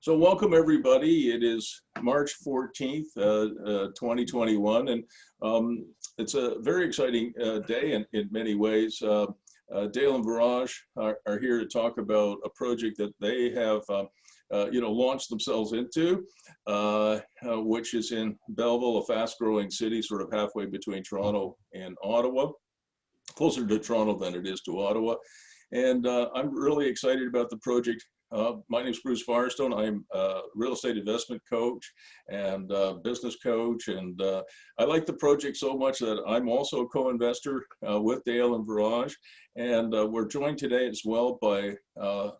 So welcome everybody. It is March 14th, 2021, and it's a very exciting day in many ways. Dale and Viraj are here to talk about a project that they have launched themselves into, which is in Belleville, a fast-growing city sort of halfway between Toronto and Ottawa, closer to Toronto than it is to Ottawa. And I'm really excited about the project. My name is Bruce Firestone. I'm a real estate investment coach and business coach. And I like the project so much that I'm also a co-investor with Dale and Viraj. And we're joined today as well by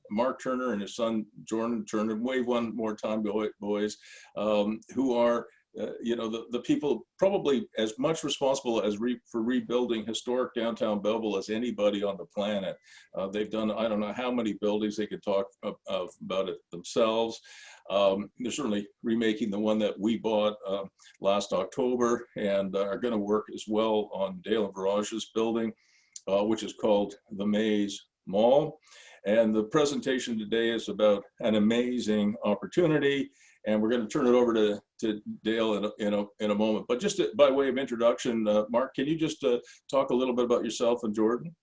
Mark Turner and his son, Jordan Turner. Wave one more time, boys, who are the people probably as much responsible as for rebuilding historic downtown Belleville as anybody on the planet. They've done, I don't know how many buildings. They could talk about it themselves. They're certainly remaking the one that we bought last October, and are going to work as well on Dale and Viraj's building, which is called the aMAZing Mall. And the presentation today is about an amazing opportunity. And we're going to turn it over to Dale in a moment. But just by way of introduction, Mark, can you just talk a little bit about yourself and Jordan?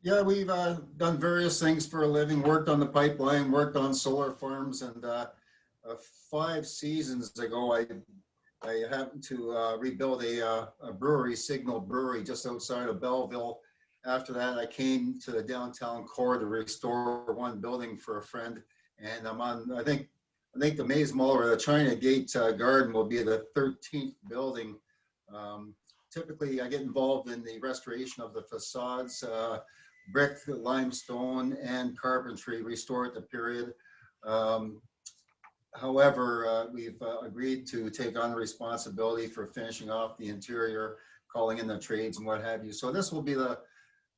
Yeah, we've done various things for a living, worked on the pipeline, worked on solar farms, and 5 seasons ago, I happened to rebuild a brewery, Signal Brewery, just outside of Belleville. After that, I came to the downtown core to restore one building for a friend. And I'm on, I think the aMAZing Mall or the China Gate Garden will be the 13th building. Typically, I get involved in the restoration of the facades, brick, limestone, and carpentry, restore at the period. However, we've agreed to take on the responsibility for finishing off the interior, calling in the trades and what have you. So this will be the,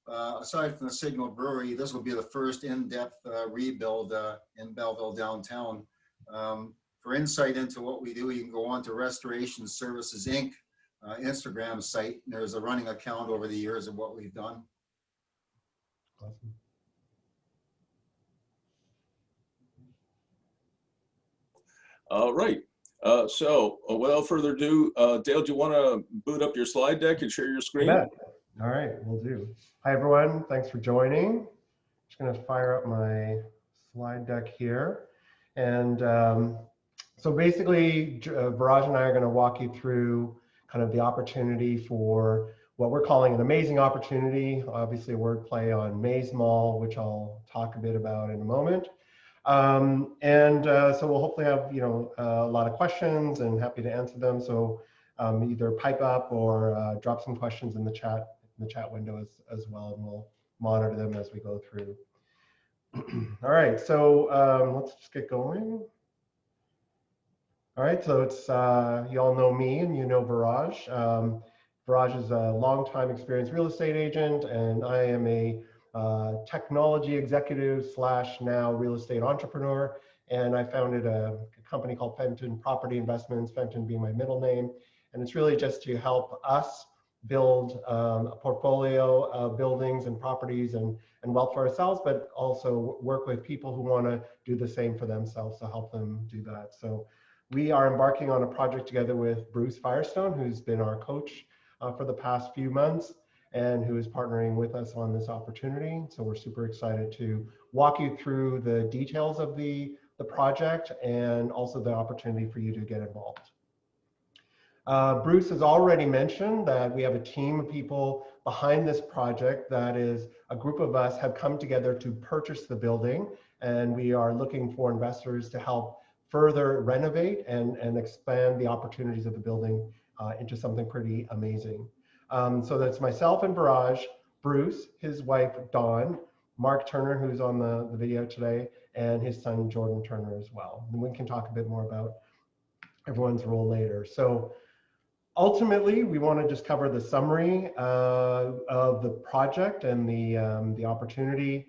aside from the Signal Brewery, this will be the first in-depth rebuild in Belleville downtown. For insight into what we do, you can go on to Restoration Services Inc. Instagram site. There's a running account over the years of what we've done. Awesome. All right. So without further ado, Dale, do you want to boot up your slide deck and share your screen? Yeah. All right, we'll do. Hi, everyone. Thanks for joining. Just going to fire up my slide deck here. And so basically, Viraj and I are going to walk you through kind of the opportunity for what we're calling an amazing opportunity, obviously a wordplay on aMAZing Mall, which I'll talk a bit about in a moment. So we'll hopefully have a lot of questions and happy to answer them. So either pipe up or drop some questions in the chat window as well, and we'll monitor them as we go through. All right, so let's just get going. All right, so it's you all know me and you know Viraj. Viraj is a longtime experienced real estate agent, and I am a technology executive / now real estate entrepreneur. And I founded a company called FENTON Property Investments, FENTON being my middle name. And it's really just to help us build a portfolio of buildings and properties and wealth for ourselves, but also work with people who want to do the same for themselves to help them do that. So we are embarking on a project together with Bruce Firestone, who's been our coach for the past few months and who is partnering with us on this opportunity. So we're super excited to walk you through the details of the project and also the opportunity for you to get involved. Bruce has already mentioned that we have a team of people behind this project. That is, a group of us have come together to purchase the building, and we are looking for investors to help further renovate and expand the opportunities of the building into something pretty amazing. So that's myself and Viraj, Bruce, his wife Dawn, Mark Turner, who's on the video today, and his son Jordan Turner as well. And we can talk a bit more about everyone's role later. So ultimately, we want to just cover the summary of the project and the opportunity,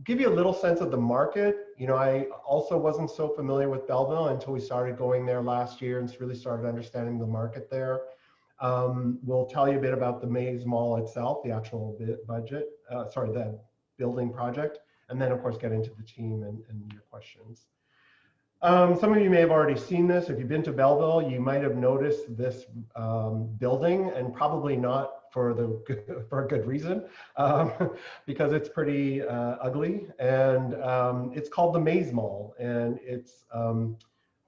give you a little sense of the market. I also wasn't so familiar with Belleville until we started going there last year and really started understanding the market there. We'll tell you a bit about the aMAZing Mall itself, the actual budget, the building project, and then of course get into the team and your questions. Some of you may have already seen this. If you've been to Belleville, you might have noticed this building, and probably not for for a good reason, because it's pretty ugly. And it's called the Maze Mall, and it's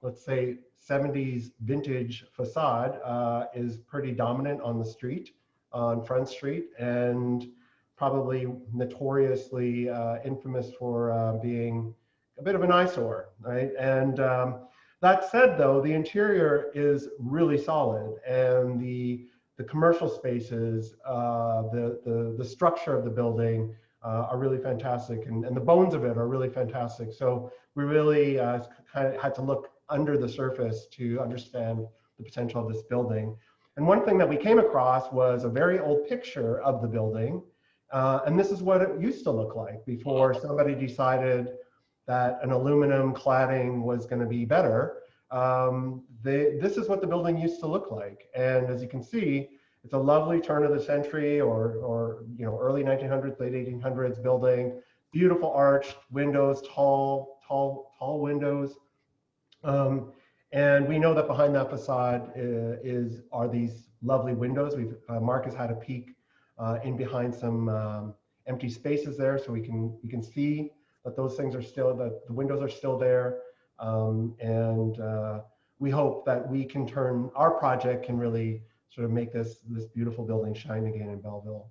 let's say 70s vintage facade is pretty dominant on the street, on Front Street, and probably notoriously infamous for being a bit of an eyesore, right? And that said, though, the interior is really solid, and the commercial spaces, the structure of the building are really fantastic, and the bones of it are really fantastic. So we really kind of had to look under the surface to understand the potential of this building. And one thing that we came across was a very old picture of the building, and this is what it used to look like before somebody decided that an aluminum cladding was going to be better. This is what the building used to look like. And as you can see, it's a lovely turn of the century or you know, early 1900s, late 1800s building, beautiful arched windows, tall windows. And we know that behind that facade are these lovely windows. Mark has had a peek in behind some empty spaces there, so we can see that those things are still, that the windows are still there. And we hope that we can our project can really sort of make this beautiful building shine again in Belleville.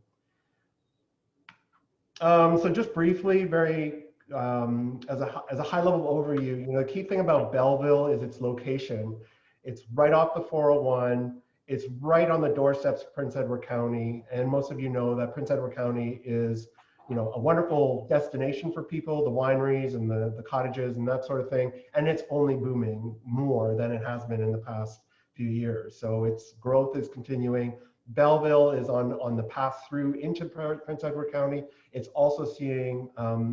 So just briefly, very as a high level overview, you know, the key thing about Belleville is its location. It's right off the 401. It's right on the doorsteps of Prince Edward County. And most of you know that Prince Edward County is, you know, a wonderful destination for people, the wineries and the cottages and that sort of thing. And it's only booming more than it has been in the past few years. So its growth is continuing. Belleville is on the path through into Prince Edward County. It's also seeing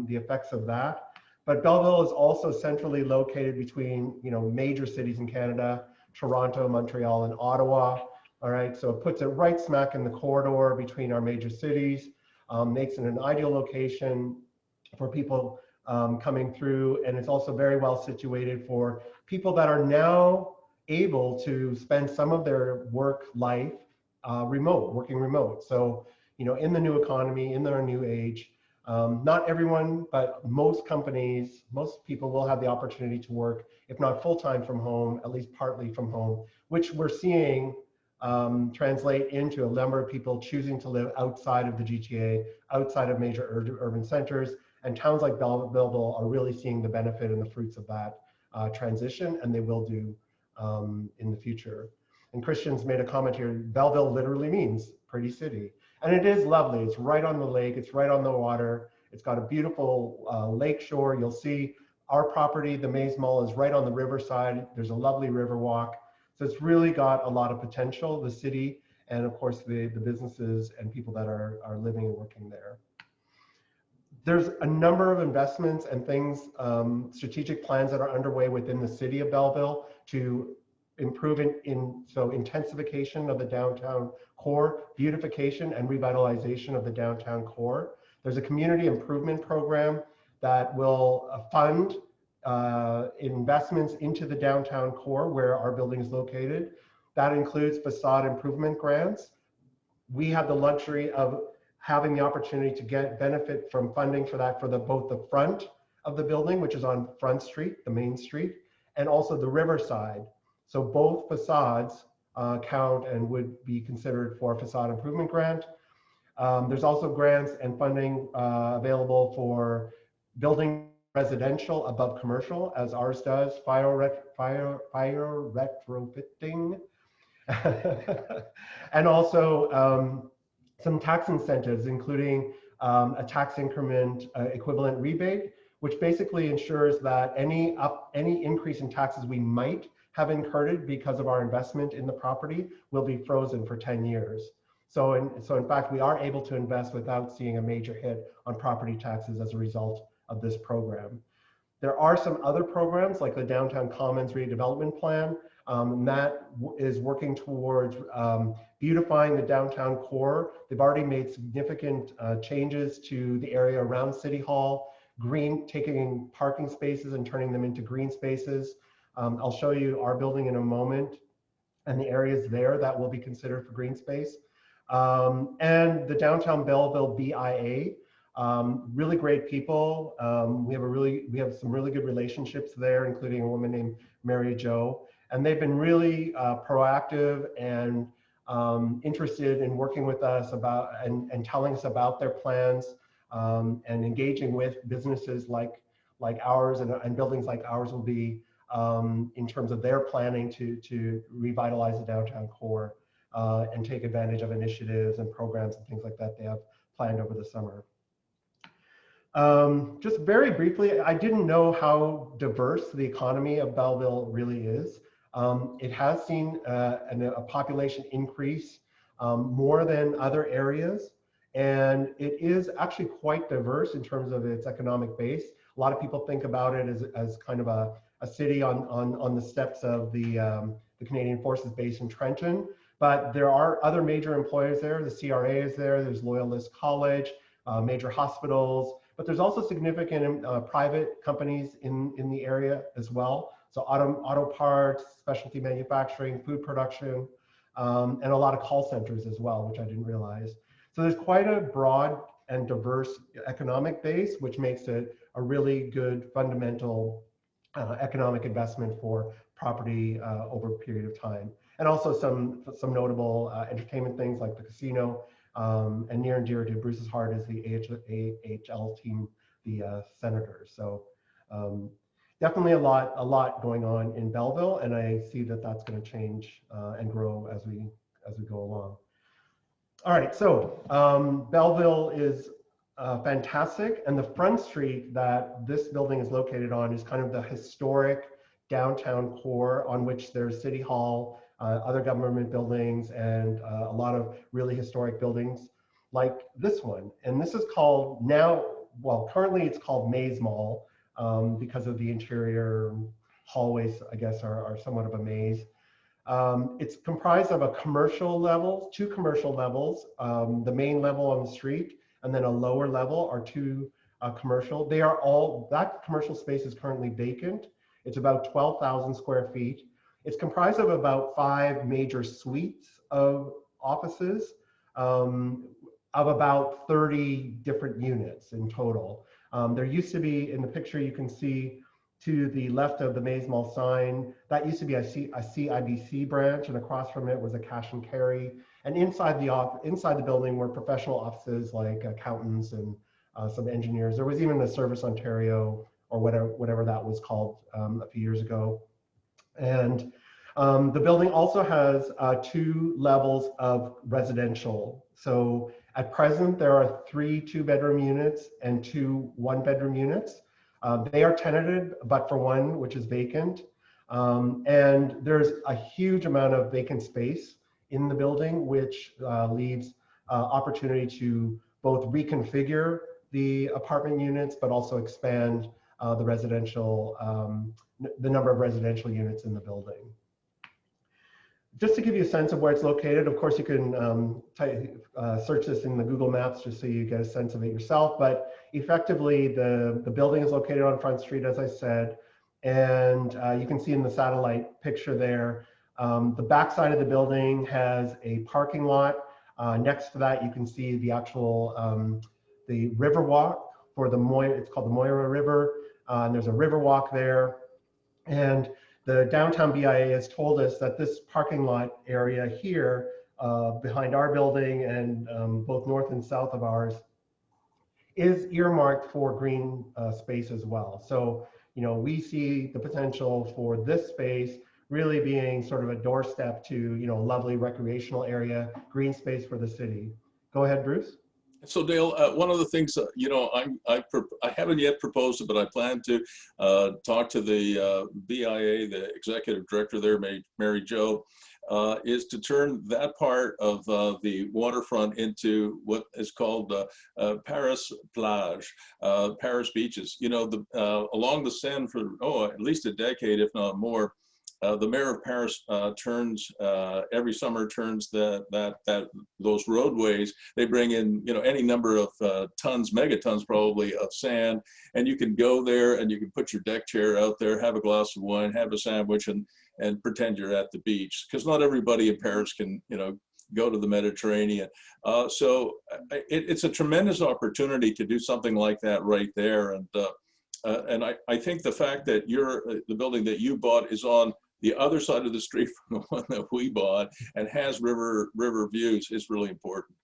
the effects of that. But Belleville is also centrally located between, you know, major cities in Canada, Toronto, Montreal, and Ottawa. All right, so it puts it right smack in the corridor between our major cities, makes it an ideal location for people coming through. And it's also very well situated for people that are now able to spend some of their work life working remote. So, you know, in the new economy, in our new age, not everyone, but most companies, most people will have the opportunity to work, if not full-time from home, at least partly from home, which we're seeing translate into a number of people choosing to live outside of the GTA, outside of major urban centers, and towns like Belleville are really seeing the benefit and the fruits of that transition, and they will do in the future. And Christian's made a comment here, Belleville literally means pretty city. And it is lovely. It's right on the lake. It's right on the water. It's got a beautiful lake shore. You'll see our property, the Maze Mall, is right on the riverside. There's a lovely river walk. So it's really got a lot of potential, the city, and of course the businesses and people that are living and working there. There's a number of investments and things, strategic plans that are underway within the city of Belleville to improve intensification of the downtown core, beautification and revitalization of the downtown core. There's a community improvement program that will fund investments into the downtown core where our building is located. That includes facade improvement grants. We have the luxury of having the opportunity to get benefit from funding for that for both the front of the building, which is on Front Street, the main street, and also the riverside. So both facades count and would be considered for a facade improvement grant. There's also grants and funding available for building residential above commercial, as ours does, fire retrofitting, and also some tax incentives, including a tax increment equivalent rebate, which basically ensures that any increase in taxes we might have incurred because of our investment in the property will be frozen for 10 years. So in fact, we are able to invest without seeing a major hit on property taxes as a result of this program. There are some other programs like the Downtown Commons Redevelopment Plan that is working towards beautifying the downtown core. They've already made significant changes to the area around City Hall, taking parking spaces and turning them into green spaces. I'll show you our building in a moment and the areas there that will be considered for green space. And the downtown Belleville BIA, really great people. We have some really good relationships there, including a woman named Mary Jo. And they've been really proactive and interested in working with us about and telling us about their plans and engaging with businesses like ours and buildings like ours will be in terms of their planning to revitalize the downtown core and take advantage of initiatives and programs and things like that they have planned over the summer. Just very briefly, I didn't know how diverse the economy of Belleville really is. It has seen a population increase more than other areas, and it is actually quite diverse in terms of its economic base. A lot of people think about it as kind of a city on the steps of the Canadian Forces Base in Trenton, but there are other major employers there. The CRA is there, there's Loyalist College, major hospitals, but there's also significant private companies in the area as well. So auto parts, specialty manufacturing, food production, and a lot of call centers as well, which I didn't realize. So there's quite a broad and diverse economic base, which makes it a really good fundamental economic investment for property over a period of time. And also some notable entertainment things like the casino, and near and dear to Bruce's heart is the AHL team, the Senators. So definitely a lot going on in Belleville, and I see that that's going to change and grow as we go along. All right, so Belleville is fantastic, and the front street that this building is located on is kind of the historic downtown core on which there's City Hall, other government buildings, and a lot of really historic buildings like this one. And this is called currently it's called Maze Mall because of the interior hallways, I guess, are somewhat of a maze. It's comprised of two commercial levels, the main level on the street, and then a lower level are two commercial. That commercial space is currently vacant. It's about 12,000 square feet. It's comprised of about 5 major suites of offices of about 30 different units in total. There used to be, in the picture you can see to the left of the Maze Mall sign, that used to be a CIBC branch, and across from it was a cash and carry. And inside the building were professional offices like accountants and some engineers. There was even a Service Ontario or whatever that was called a few years ago. And the building also has 2 levels of residential. So at present, there are 3 2-bedroom units and 2 1-bedroom units. They are tenanted, but for one, which is vacant. And there's a huge amount of vacant space in the building, which leaves opportunity to both reconfigure the apartment units, but also expand the number of residential units in the building. Just to give you a sense of where it's located, of course, you can search this in the Google Maps just so you get a sense of it yourself. But effectively, the building is located on Front Street, as I said, and you can see in the satellite picture there, the backside of the building has a parking lot. Next to that, you can see the actual the river walk for the it's called the Moira River, and there's a river walk there. And the downtown BIA has told us that this parking lot area here behind our building and both north and south of ours is earmarked for green space as well. So, we see the potential for this space really being sort of a doorstep to, a lovely recreational area, green space for the city. Go ahead, Bruce. So Dale, one of the things, I haven't yet proposed it, but I plan to talk to the BIA, the executive director there, Mary Jo, is to turn that part of the waterfront into what is called Paris plage, Paris beaches. Along the Seine for, at least a decade, if not more, the mayor of Paris turns every summer turns those roadways. They bring in any number of tons, megatons probably of sand, and you can go there and you can put your deck chair out there, have a glass of wine, have a sandwich, and pretend you're at the beach, because not everybody in Paris can go to the Mediterranean. So it's a tremendous opportunity to do something like that right there. And I think the fact that the building that you bought is on the other side of the street from the one that we bought and has river views is really important.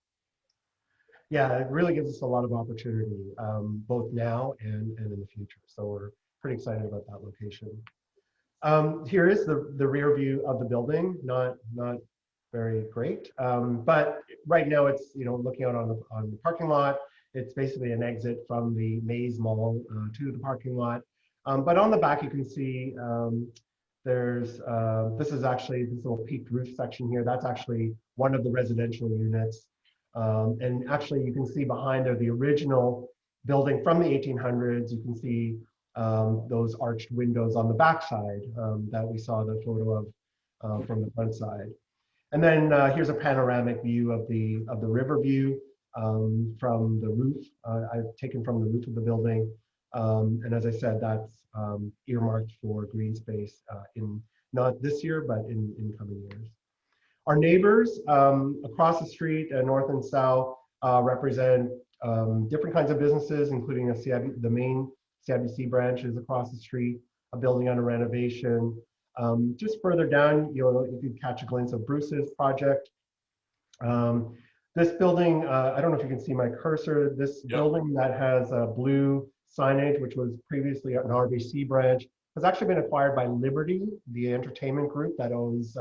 Yeah, it really gives us a lot of opportunity, both now and in the future. So we're pretty excited about that location. Here is the rear view of the building, not very great, but right now it's looking out on the parking lot. It's basically an exit from the Maze Mall to the parking lot. But on the back you can see there's this is actually this little peaked roof section here. That's actually one of the residential units, and actually you can see behind there the original building from the 1800s. You can see those arched windows on the back side that we saw the photo of from the front side. And then here's a panoramic view of the river view from the roof. I've taken from the roof of the building. And as I said, that's earmarked for green space in not this year, but in coming years. Our neighbors across the street, north and south, represent different kinds of businesses, including the main CIBC branch is across the street, a building under renovation. Just further down, you can catch a glimpse of Bruce's project. This building, I don't know if you can see my cursor, this building that has blue signage, which was previously an RBC branch, has actually been acquired by Liberty, the entertainment group that owns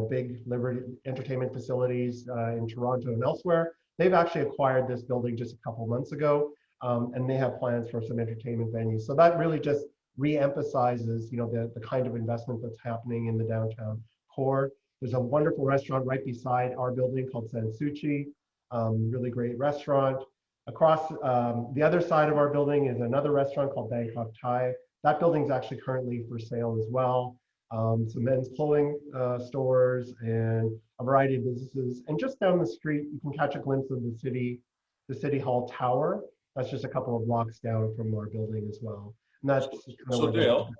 big Liberty entertainment facilities in Toronto and elsewhere. They've actually acquired this building just a couple months ago, and they have plans for some entertainment venues. So that really just re-emphasizes the kind of investment that's happening in the downtown core. There's a wonderful restaurant right beside our building called Sansuchi, really great restaurant. Across the other side of our building is another restaurant called Bangkok Thai. That building is actually currently for sale as well. Some men's clothing stores and a variety of businesses. And just down the street, you can catch a glimpse of the City Hall Tower. That's just a couple of blocks down from our building as well. And that's so Dale.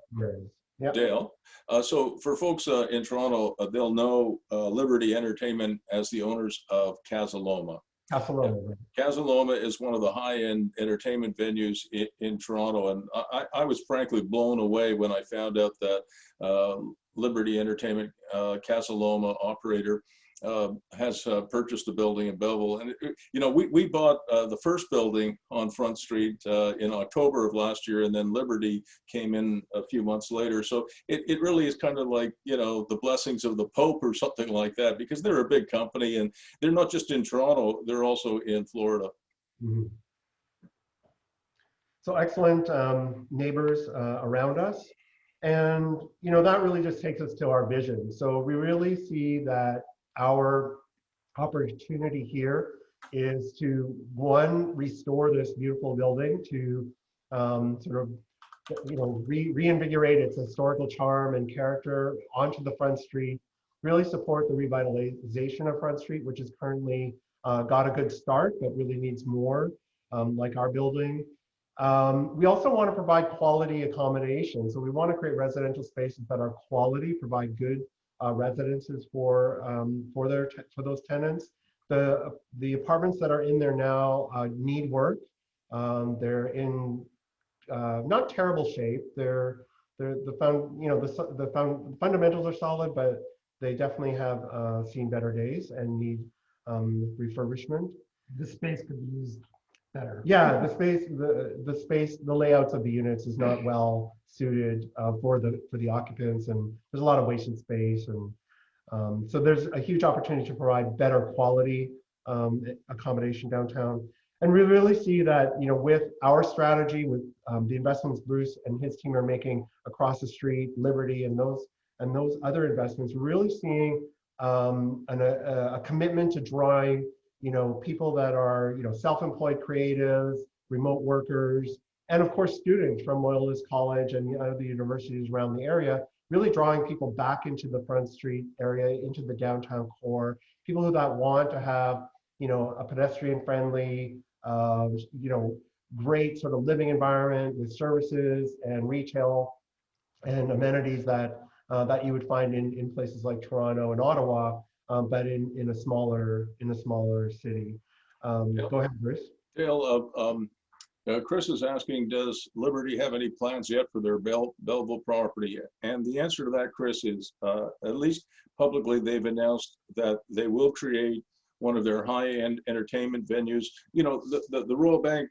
Yep. Dale, so for folks in Toronto, they'll know Liberty Entertainment as the owners of Casa Loma. Casa Loma is one of the high-end entertainment venues in Toronto, and I was frankly blown away when I found out that Liberty Entertainment, Casa Loma operator, has purchased a building in Belleville. And we bought the first building on Front Street in October of last year, and then Liberty came in a few months later. So it really is kind of like the blessings of the Pope or something like that, because they're a big company and they're not just in Toronto, they're also in Florida. Mm-hmm. So excellent neighbors around us. And that really just takes us to our vision. So we really see that our opportunity here is to, one, restore this beautiful building to sort of, reinvigorate its historical charm and character onto the Front Street, really support the revitalization of Front Street, which is currently got a good start, but really needs more, like our building. We also want to provide quality accommodation. So we want to create residential spaces that are quality, provide good residences for those tenants. The apartments that are in there now need work. They're in not terrible shape. The fundamentals are solid, but they definitely have seen better days and need refurbishment. The space could be used better. Yeah, the layouts of the units is not well suited for the occupants, and there's a lot of wasted space, and so there's a huge opportunity to provide better quality accommodation downtown. And we really see that with our strategy, with the investments Bruce and his team are making across the street, Liberty, and those other investments, we're really seeing a commitment to drawing people that are self-employed creatives, remote workers, and of course students from Loyalist College and the other universities around the area, really drawing people back into the Front Street area, into the downtown core, people that want to have, you know, a pedestrian friendly, you know, great sort of living environment with services and retail and amenities that that you would find in places like Toronto and Ottawa, but in a smaller city. Go ahead, Bruce. Dale, Chris is asking, does Liberty have any plans yet for their Belleville property? And the answer to that, Chris, is at least publicly they've announced that they will create one of their high-end entertainment venues. You know, the Royal Bank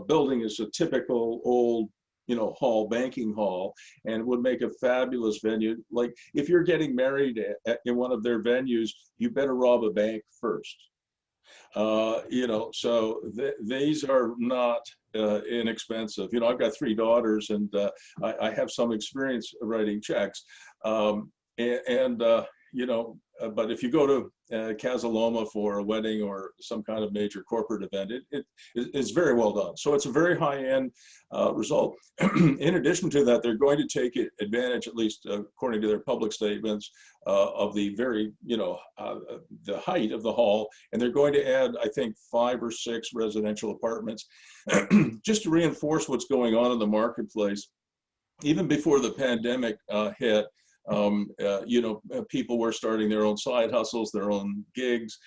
building is a typical old, you know, banking hall, and would make a fabulous venue. Like if you're getting married in one of their venues, you better rob a bank first. You know, so these are not inexpensive. You know, I've got 3 daughters, and I have some experience writing checks. You know, but if you go to Casa Loma for a wedding or some kind of major corporate event, it's very well done. So it's a very high-end result. In addition to that, they're going to take advantage, at least according to their public statements, of the very, you know, the height of the hall, and they're going to add, I think, 5 or 6 residential apartments, just to reinforce what's going on in the marketplace. Even before the pandemic hit, you know, people were starting their own side hustles, their own gigs.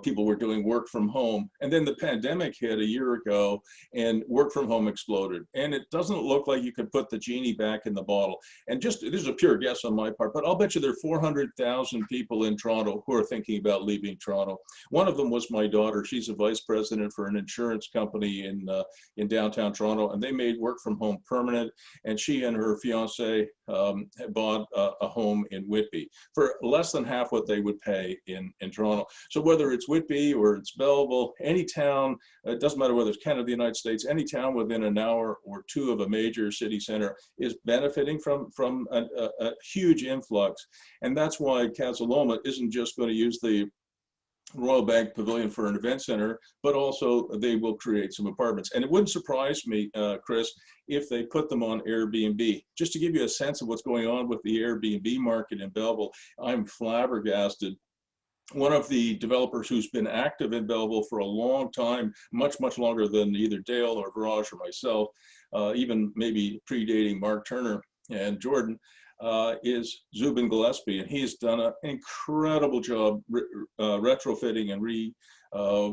People were doing work from home. And then the pandemic hit a year ago, and work from home exploded. And it doesn't look like you could put the genie back in the bottle. And just, this is a pure guess on my part, but I'll bet you there are 400,000 people in Toronto who are thinking about leaving Toronto. One of them was my daughter. She's a vice president for an insurance company in downtown Toronto, and they made work from home permanent. And she and her fiance bought a home in Whitby for less than half what they would pay in Toronto. So whether it's Whitby or it's Belleville, any town, it doesn't matter whether it's Canada, the United States, any town within an hour or 2 of a major city center is benefiting from a huge influx. And that's why Casa Loma isn't just going to use the Royal Bank Pavilion for an event center, but also they will create some apartments. And it wouldn't surprise me, Chris, if they put them on Airbnb. Just to give you a sense of what's going on with the Airbnb market in Belleville, I'm flabbergasted. One of the developers who's been active in Belleville for a long time, much longer than either Dale or Viraj or myself, even maybe predating Mark Turner and Jordan, is Zubin Gillespie, and he's done an incredible job retrofitting and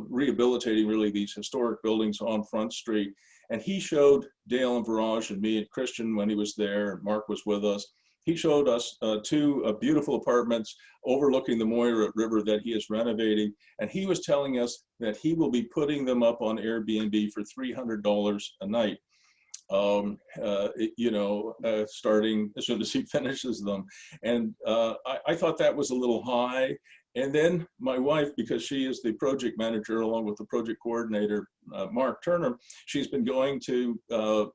rehabilitating really these historic buildings on Front Street. And he showed Dale and Viraj and me and Christian when he was there, and Mark was with us. He showed us 2 beautiful apartments overlooking the Moira River that he is renovating. And he was telling us that he will be putting them up on Airbnb for $300 a night. You know, starting as soon as he finishes them. And I thought that was a little high. And then my wife, because she is the project manager along with the project coordinator, Mark Turner, she's been going to,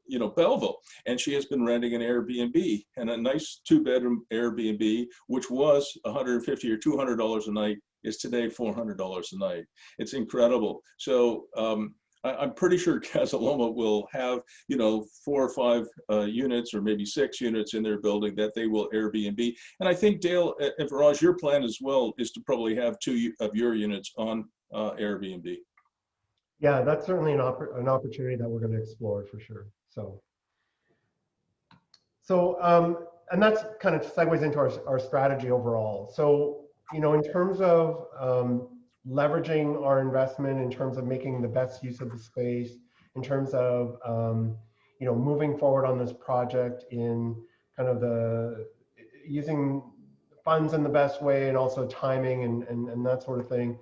you know, Belleville, and she has been renting an Airbnb, and a nice 2-bedroom Airbnb, which was $150 or $200 a night, is today $400 a night. It's incredible. So, I'm pretty sure Casa Loma will have, you know, 4 or 5 units or maybe 6 units in their building that they will Airbnb. And I think, Dale and Viraj, your plan as well is to probably have 2 of your units on Airbnb. Yeah, that's certainly an opportunity that we're going to explore for sure. And that's kind of segues into our strategy overall. So, you know, in terms of leveraging our investment, in terms of making the best use of the space, in terms of you know, moving forward on this project in kind of using funds in the best way, and also timing and that sort of thing.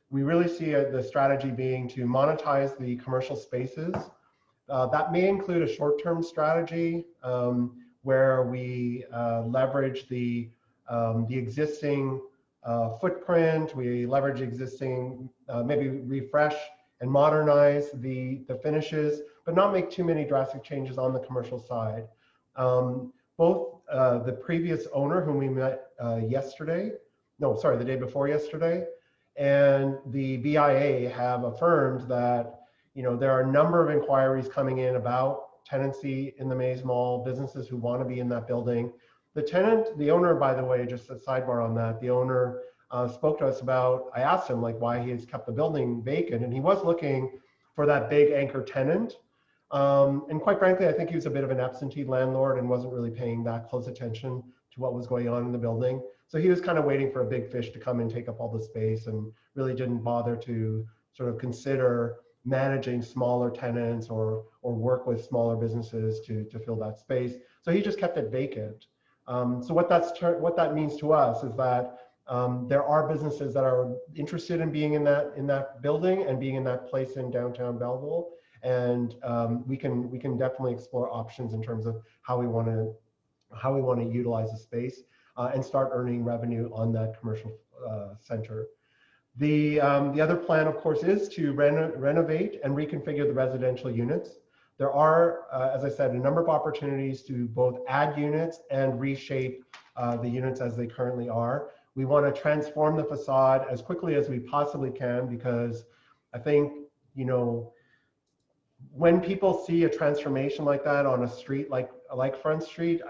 We really see the strategy being to monetize the commercial spaces. That may include a short-term strategy where we leverage the existing footprint, we leverage existing, maybe refresh and modernize the finishes, but not make too many drastic changes on the commercial side. Both the previous owner, whom we met the day before yesterday, and the BIA have affirmed that, there are a number of inquiries coming in about tenancy in the Maze Mall, businesses who want to be in that building. The owner, by the way, just a sidebar on that, the owner spoke to us about, I asked him like why he has kept the building vacant, and he was looking for that big anchor tenant. And quite frankly, I think he was a bit of an absentee landlord and wasn't really paying that close attention to what was going on in the building. So he was kind of waiting for a big fish to come and take up all the space, and really didn't bother to sort of consider managing smaller tenants or work with smaller businesses to fill that space. So he just kept it vacant. So what that means to us is that there are businesses that are interested in being in that building and being in that place in downtown Belleville, and we can definitely explore options in terms of how we want to utilize the space and start earning revenue on that commercial center. The other plan, of course, is to renovate and reconfigure the residential units. There are, as I said, a number of opportunities to both add units and reshape the units as they currently are. We want to transform the facade as quickly as we possibly can, because I think, when people see a transformation like that on a street like Front Street,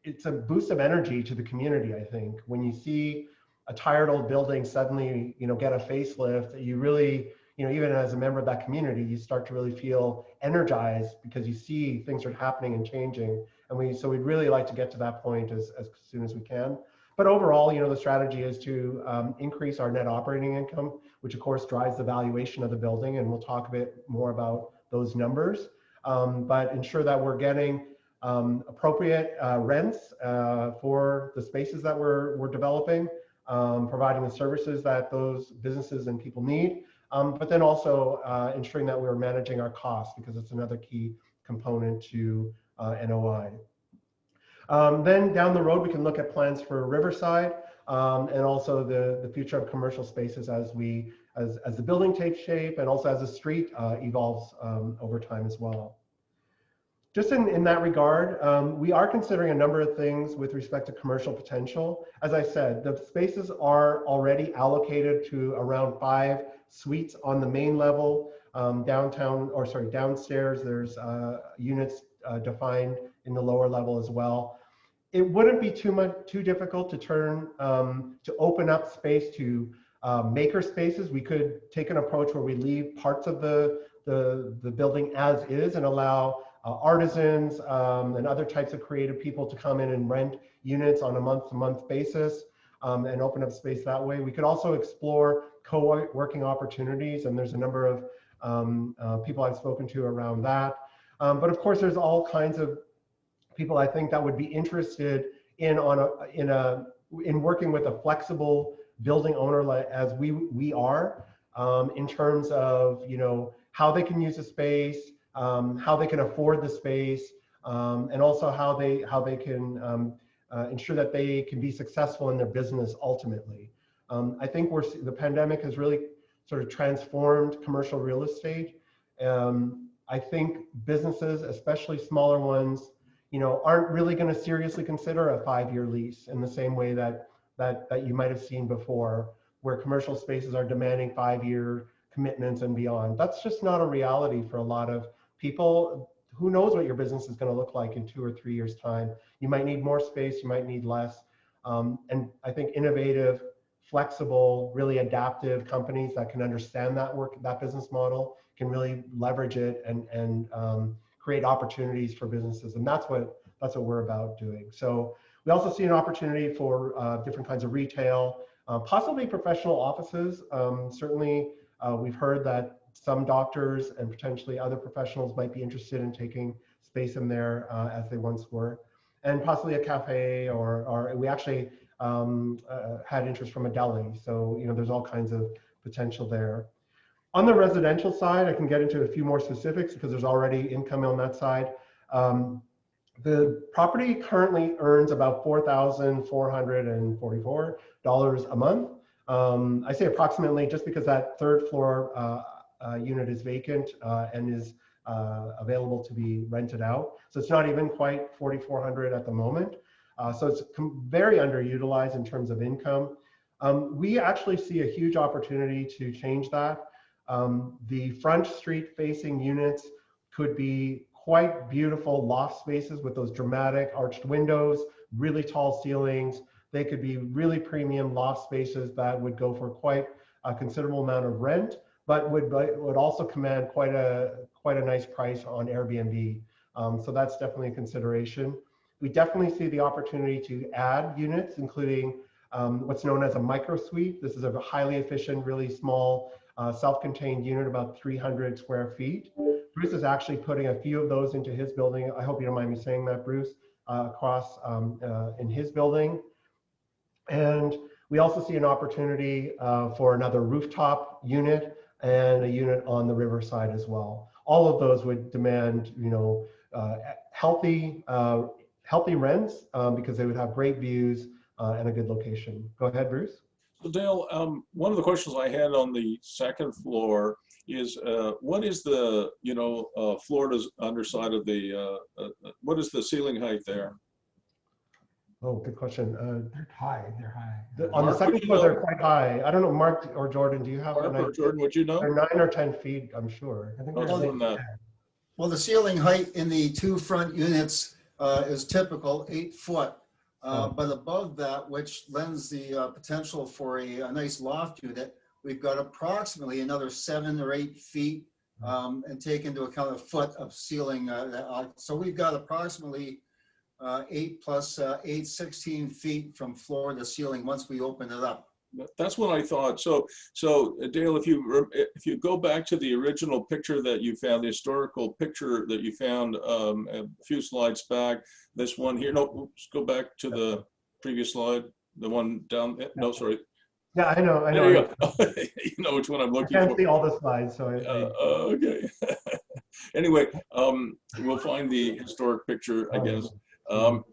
it's a boost of energy to the community. I think when you see a tired old building suddenly, get a facelift, you really, even as a member of that community, you start to really feel energized because you see things are happening and changing. And so we'd really like to get to that point as soon as we can. But overall, the strategy is to increase our net operating income, which of course drives the valuation of the building, and we'll talk a bit more about those numbers. But ensure that we're getting appropriate rents for the spaces that we're developing, providing the services that those businesses and people need, but then also ensuring that we're managing our costs, because it's another key component to NOI. Then down the road, we can look at plans for Riverside and also the future of commercial spaces as the building takes shape, and also as the street evolves over time as well. Just in that regard, we are considering a number of things with respect to commercial potential. As I said, the spaces are already allocated to around 5 suites on the main level. Downstairs, there's units defined in the lower level as well. It wouldn't be too difficult to open up space to maker spaces. We could take an approach where we leave parts of the building as is and allow artisans and other types of creative people to come in and rent units on a month-to-month basis and open up space that way. We could also explore co-working opportunities, and there's a number of people I've spoken to around that. But of course, there's all kinds of people I think that would be interested in working with a flexible building owner as we are, in terms of how they can use the space, how they can afford the space, and also how they can ensure that they can be successful in their business ultimately. I think the pandemic has really sort of transformed commercial real estate. I think businesses, especially smaller ones, aren't really going to seriously consider a 5-year lease in the same way that you might have seen before, where commercial spaces are demanding 5-year commitments and beyond. That's just not a reality for a lot of people. Who knows what your business is going to look like in 2 or 3 years' time? You might need more space, you might need less. And I think innovative, flexible, really adaptive companies that can understand that business model can really leverage it and create opportunities for businesses. And that's what we're about doing. So we also see an opportunity for different kinds of retail, possibly professional offices. Certainly, we've heard that some doctors and potentially other professionals might be interested in taking space in there as they once were, and possibly a cafe, or we actually had interest from a deli. So there's all kinds of potential there. On the residential side, I can get into a few more specifics because there's already income on that side. The property currently earns about $4,444 a month. I say approximately just because that third floor unit is vacant and is available to be rented out. So it's not even quite $4,400 at the moment. So it's very underutilized in terms of income. We actually see a huge opportunity to change that. The front street facing units could be quite beautiful loft spaces with those dramatic arched windows, really tall ceilings. They could be really premium loft spaces that would go for quite a considerable amount of rent, but would also command quite a nice price on Airbnb. So that's definitely a consideration. We definitely see the opportunity to add units, including what's known as a micro suite. This is a highly efficient, really small, self-contained unit, about 300 square feet. Bruce is actually putting a few of those into his building. I hope you don't mind me saying that, Bruce, across in his building. And we also see an opportunity for another rooftop unit and a unit on the riverside as well. All of those would demand, healthy rents because they would have great views and a good location. Go ahead, Bruce. So Dale, one of the questions I had on the second floor is what is the Florida's underside of the what is the ceiling height there? Oh, good question. They're high, they're high. On the Mark, second would you floor, know? they're quite high. I don't know, Mark or Jordan, do you have Mark or Jordan, would you know? They're 9 or 10 feet, I'm sure. I think Oh, they're more than that. Well, the ceiling height in the two front units is typical 8 foot. But above that, which lends the potential for a nice loft unit, we've got approximately another 7 or 8 feet and take into account a foot of ceiling. So we've got approximately 8 plus 8, 16 feet from floor to ceiling once we open it up. That's what I thought. So Dale, if you go back to the original picture that you found, the historical picture that you found a few slides back, this one here. No, let's go back to the previous slide. The one down. No, sorry. Yeah, I know. There you go. You know which one I'm looking for. I can't see all the slides, so okay. Anyway, we'll find the historic picture, I guess. So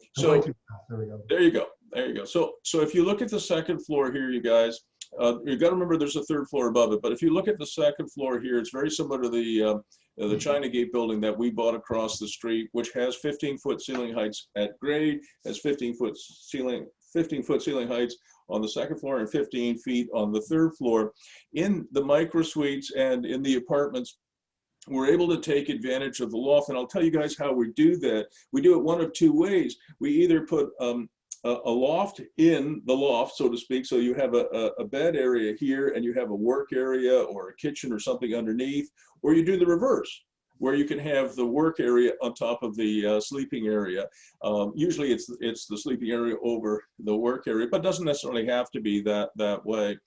there we go. there you go. There you go. So if you look at the second floor here, you guys, you got to remember there's a third floor above it. But if you look at the second floor here, it's very similar to the China Gate building that we bought across the street, which has 15-foot ceiling heights at grade, has 15-foot ceiling heights on the second floor and 15 feet on the third floor. In the micro suites and in the apartments, we're able to take advantage of the loft. And I'll tell you guys how we do that. We do it one of two ways. We either put a loft in the loft, so to speak. So you have a bed area here and you have a work area or a kitchen or something underneath, or you do the reverse, where you can have the work area on top of the sleeping area. Usually it's the sleeping area over the work area, but doesn't necessarily have to be that way.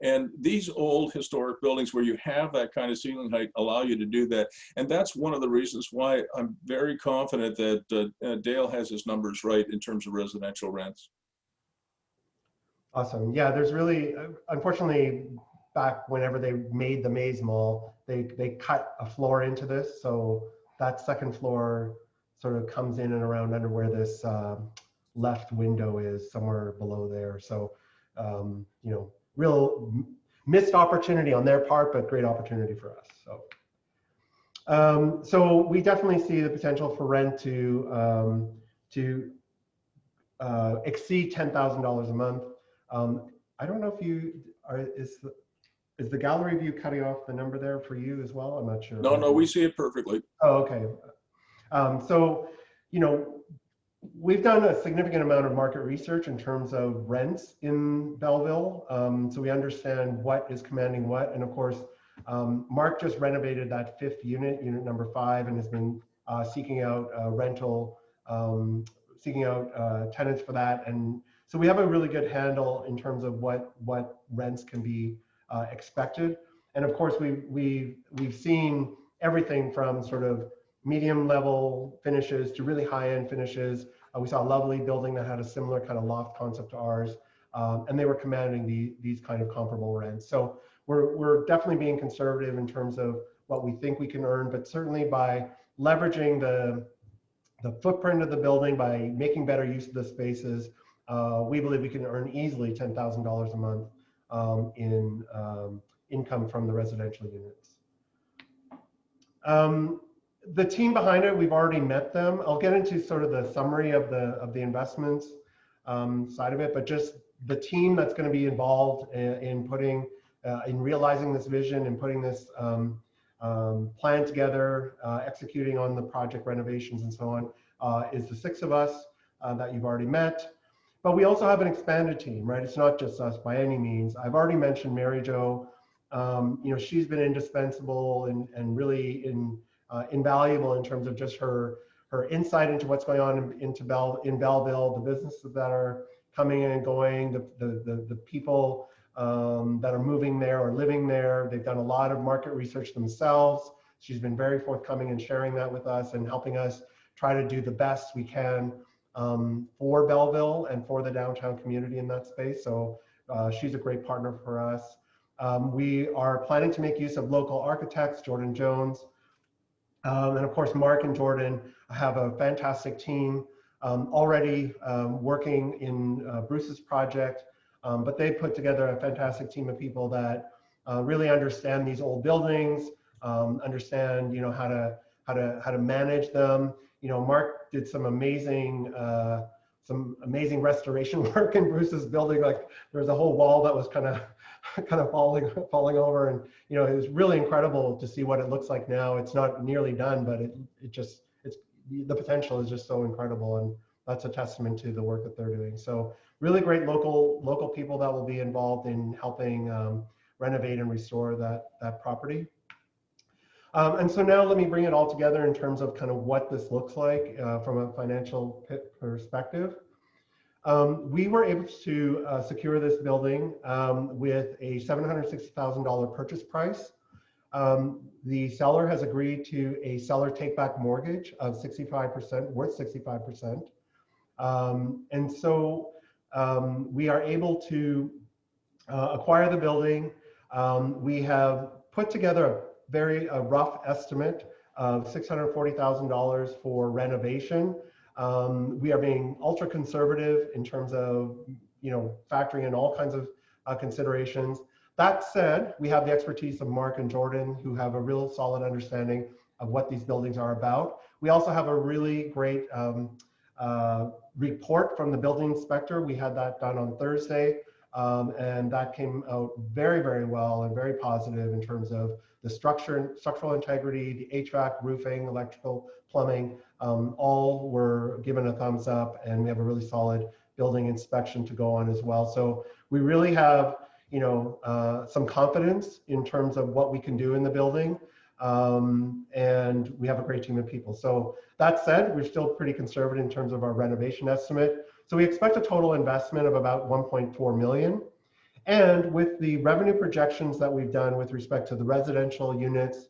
And these old historic buildings where you have that kind of ceiling height allow you to do that. And that's one of the reasons why I'm very confident that Dale has his numbers right in terms of residential rents. Awesome. Yeah, there's really, unfortunately, back whenever they made the Maze Mall, they cut a floor into this. So that second floor sort of comes in and around under where this left window is, somewhere below there. So, real missed opportunity on their part, but great opportunity for us. So we definitely see the potential for rent to exceed $10,000 a month. I don't know if you are, is the gallery view cutting off the number there for you as well? I'm not sure. No, we see it perfectly. Oh, okay. So, we've done a significant amount of market research in terms of rents in Belleville. So we understand what is commanding what. And of course, Mark just renovated that 5th unit number 5, and has been seeking out tenants for that. And so we have a really good handle in terms of what rents can be expected. And of course, we've seen everything from sort of medium level finishes to really high end finishes. We saw a lovely building that had a similar kind of loft concept to ours, and they were commanding these kind of comparable rents. So we're definitely being conservative in terms of what we think we can earn, but certainly by leveraging the footprint of the building, by making better use of the spaces, we believe we can earn easily $10,000 a month in income from the residential units. The team behind it, we've already met them. I'll get into sort of the summary of the investments side of it, but just the team that's going to be involved in putting in realizing this vision and putting this plan together, executing on the project renovations and so on, is the 6 of us that you've already met. But we also have an expanded team, right? It's not just us by any means. I've already mentioned Mary Jo. She's been indispensable and really invaluable in terms of just her insight into what's going on in Belleville, the businesses that are coming in and going, the people that are moving there or living there. They've done a lot of market research themselves. She's been very forthcoming in sharing that with us and helping us try to do the best we can for Belleville and for the downtown community in that space. So she's a great partner for us. We are planning to make use of local architects, Jordan Jones. And of course, Mark and Jordan have a fantastic team already working in Bruce's project, but they put together a fantastic team of people that really understand these old buildings, understand how to manage them. Mark did some amazing restoration work in Bruce's building. Like there was a whole wall that was kind of falling over, and it was really incredible to see what it looks like now. It's not nearly done, but it's the potential is just so incredible, and that's a testament to the work that they're doing. So really great local people that will be involved in helping renovate and restore that property. And so now let me bring it all together in terms of kind of what this looks like from a financial perspective. We were able to secure this building with a $760,000 purchase price. The seller has agreed to a seller take-back mortgage of 65%, worth 65%. And so we are able to acquire the building. We have put together a very rough estimate of $640,000 for renovation. We are being ultra conservative in terms of factoring in all kinds of considerations. That said, we have the expertise of Mark and Jordan, who have a real solid understanding of what these buildings are about. We also have a really great report from the building inspector. We had that done on Thursday, and that came out very, very well and very positive in terms of the structural integrity, the HVAC, roofing, electrical, plumbing, all were given a thumbs up, and we have a really solid building inspection to go on as well. So we really have some confidence in terms of what we can do in the building, and we have a great team of people. So that said, we're still pretty conservative in terms of our renovation estimate. So we expect a total investment of about $1.4 million. And with the revenue projections that we've done with respect to the residential units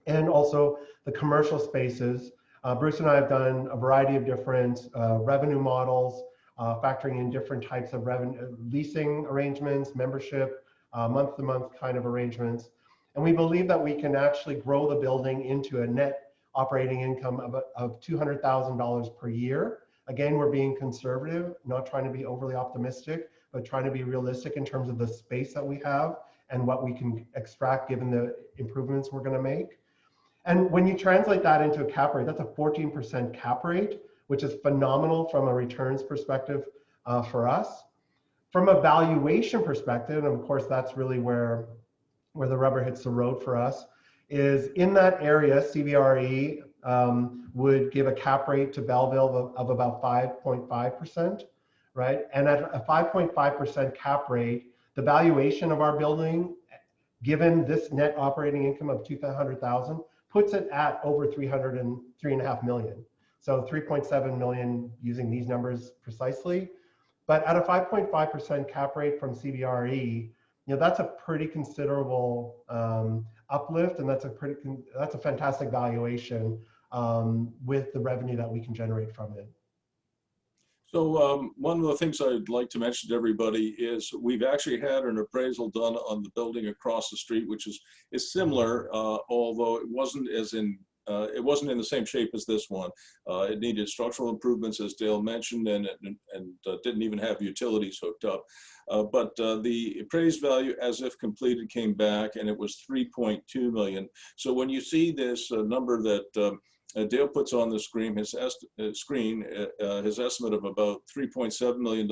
and also the commercial spaces, Bruce and I have done a variety of different revenue models, factoring in different types of revenue, leasing arrangements, membership, month-to-month kind of arrangements. And we believe that we can actually grow the building into a net operating income of $200,000 per year. Again, we're being conservative, not trying to be overly optimistic, but trying to be realistic in terms of the space that we have and what we can extract given the improvements we're going to make. And when you translate that into a cap rate, that's a 14% cap rate, which is phenomenal from a returns perspective for us. From a valuation perspective, and of course that's really where the rubber hits the road for us, is in that area, CBRE would give a cap rate to Belleville of about 5.5%, right? And at a 5.5% cap rate, the valuation of our building, given this net operating income of $200,000, puts it at over $3.5 million. So 3.7 million using these numbers precisely. But at a 5.5% cap rate from CBRE, that's a pretty considerable uplift, and that's a fantastic valuation with the revenue that we can generate from it. So one of the things I'd like to mention to everybody is we've actually had an appraisal done on the building across the street, which is similar, although it wasn't in the same shape as this one. It needed structural improvements, as Dale mentioned, and didn't even have utilities hooked up. But the appraised value as if completed came back, and it was $3.2 million. So when you see this number that Dale puts on the screen his estimate of about $3.7 million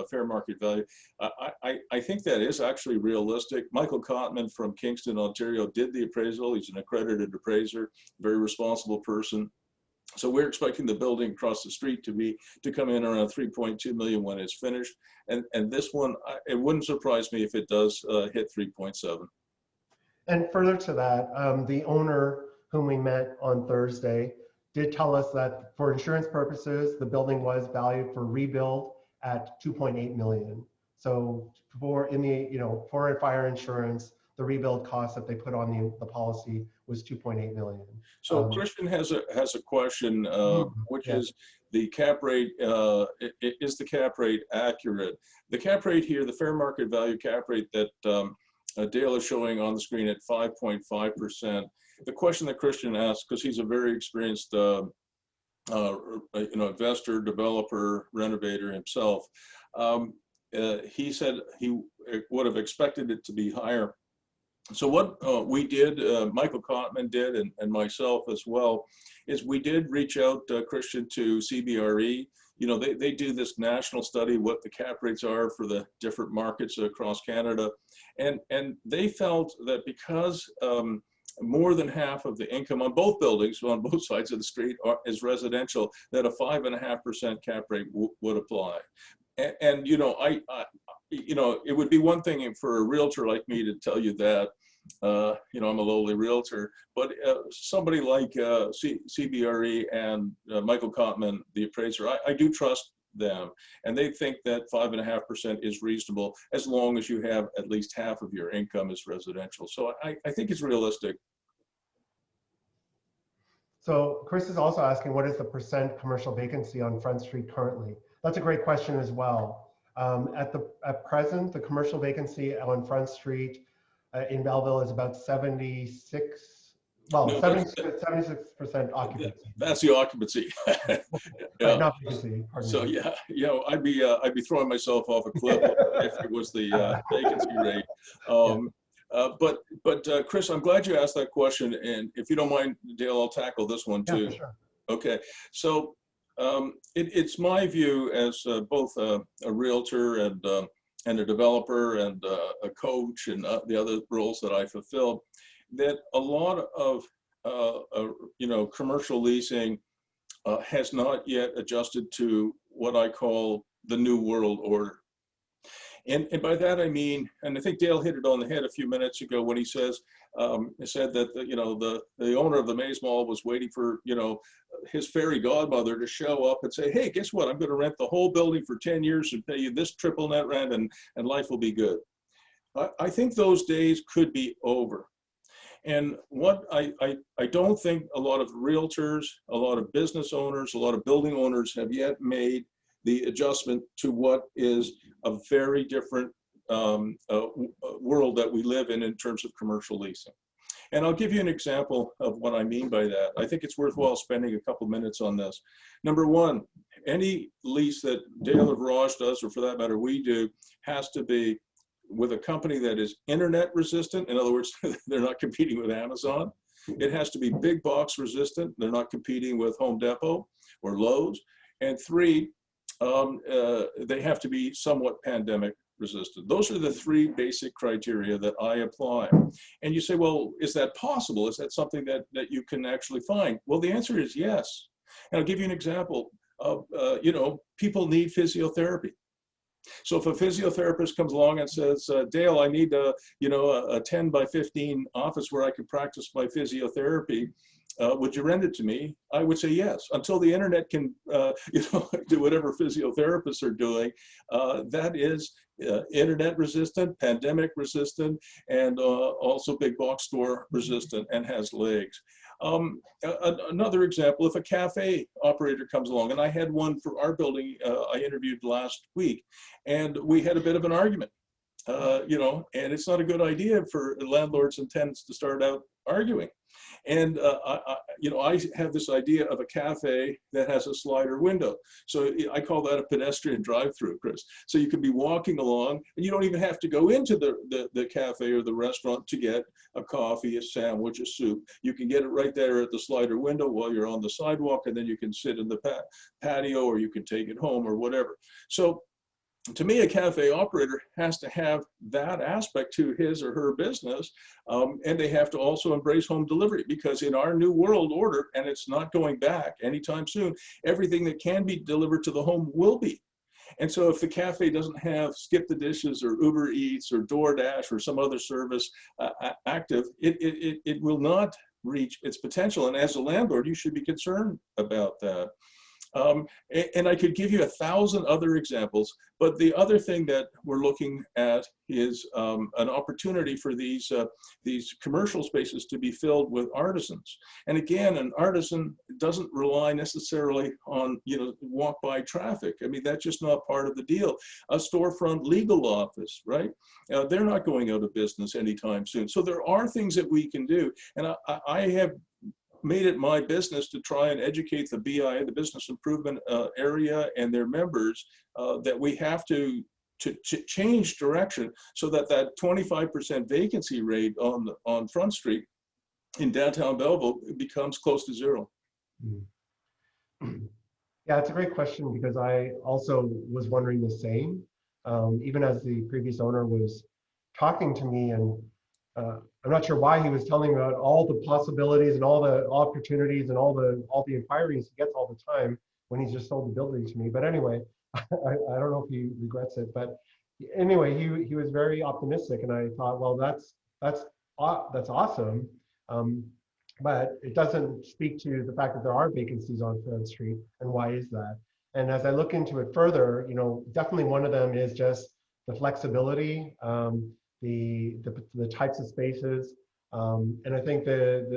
fair market value. I think that is actually realistic. Michael Cotman from Kingston, Ontario did the appraisal. He's an accredited appraiser, very responsible person. So we're expecting the building across the street to come in around 3.2 million when it's finished. And this one, it wouldn't surprise me if it does hit 3.7. And further to that, the owner whom we met on Thursday did tell us that for insurance purposes, the building was valued for rebuild at 2.8 million. So for for fire insurance, the rebuild cost that they put on the policy was 2.8 million. So Christian has a question, which is the cap rate. Is the cap rate accurate? The cap rate here, the fair market value cap rate that Dale is showing on the screen at 5.5%. The question that Christian asked, because he's a very experienced investor, developer, renovator himself, he said he would have expected it to be higher. So what we did, Michael Cotman did, and myself as well, is we did reach out, Christian, to CBRE. They do this national study, what the cap rates are for the different markets across Canada. And they felt that because more than half of the income on both buildings, on both sides of the street, is residential, that a 5.5% cap rate would apply. And it would be one thing for a realtor like me to tell you that, I'm a lowly realtor, but somebody like CBRE and Michael Cotman, the appraiser, I do trust them, and they think that 5.5% is reasonable as long as you have at least half of your income as residential. So I think it's realistic. So Chris is also asking, what is the percent commercial vacancy on Front Street currently? That's a great question as well. At present, the commercial vacancy on Front Street in Belleville is about 76%. Well, no, 76% occupancy. That's the occupancy. Yeah. Not vacancy. So yeah, I'd be throwing myself off a cliff if it was the vacancy rate. But Chris, I'm glad you asked that question, and if you don't mind, Dale, I'll tackle this one too. Yeah, sure. Okay, so it's my view as both a realtor and a developer and a coach and the other roles that I fulfilled, that a lot of commercial leasing has not yet adjusted to what I call the new world order. And by that I mean, and I think Dale hit it on the head a few minutes ago when he said that the owner of the Maze Mall was waiting for his fairy godmother to show up and say, hey, guess what? I'm going to rent the whole building for 10 years and pay you this triple net rent, and life will be good. I think those days could be over. And what I don't think a lot of realtors, a lot of business owners, a lot of building owners have yet made the adjustment to what is a very different world that we live in terms of commercial leasing. And I'll give you an example of what I mean by that. I think it's worthwhile spending a couple minutes on this. Number one, any lease that Dale or Viraj does, or for that matter we do, has to be with a company that is internet resistant. In other words, they're not competing with Amazon. It has to be big box resistant. They're not competing with Home Depot or Lowe's. And three, they have to be somewhat pandemic resistant. Those are the three basic criteria that I apply. And you say, well, is that possible? Is that something that you can actually find? Well, the answer is yes. And I'll give you an example of, people need physiotherapy. So if a physiotherapist comes along and says, Dale, I need a 10 by 15 office where I can practice my physiotherapy, would you rent it to me? I would say yes. Until the internet can, do whatever physiotherapists are doing. That is internet resistant, pandemic resistant, and also big box store resistant and has legs. Another example, if a cafe operator comes along, and I had one for our building I interviewed last week, and we had a bit of an argument. And it's not a good idea for landlords and tenants to start out arguing. And I have this idea of a cafe that has a slider window. So I call that a pedestrian drive-through, Chris. So you can be walking along, and you don't even have to go into the cafe or the restaurant to get a coffee, a sandwich, a soup. You can get it right there at the slider window while you're on the sidewalk, and then you can sit in the patio, or you can take it home, or whatever. So to me, a cafe operator has to have that aspect to his or her business, and they have to also embrace home delivery, because in our new world order, and it's not going back anytime soon, everything that can be delivered to the home will be. And so if the cafe doesn't have Skip the Dishes or Uber Eats or DoorDash or some other service active, it will not reach its potential. And as a landlord, you should be concerned about that. And I could give you 1,000 other examples, but the other thing that we're looking at is an opportunity for these commercial spaces to be filled with artisans. And again, an artisan doesn't rely necessarily on walk-by traffic. I mean, that's just not part of the deal. A storefront legal office, right? They're not going out of business anytime soon. So there are things that we can do, and I have made it my business to try and educate the BIA, the business improvement area, and their members that we have to change direction so that 25% vacancy rate on Front Street in downtown Belleville becomes close to zero. Yeah, it's a great question, because I also was wondering the same, even as the previous owner was talking to me, and I'm not sure why he was telling me about all the possibilities and all the opportunities and all the inquiries he gets all the time when he's just sold the building to me. But anyway, I don't know if he regrets it, but anyway, he was very optimistic, and I thought, well, that's awesome, but it doesn't speak to the fact that there are vacancies on Front Street, and why is that? And as I look into it further, definitely one of them is just the flexibility. The types of spaces, and I think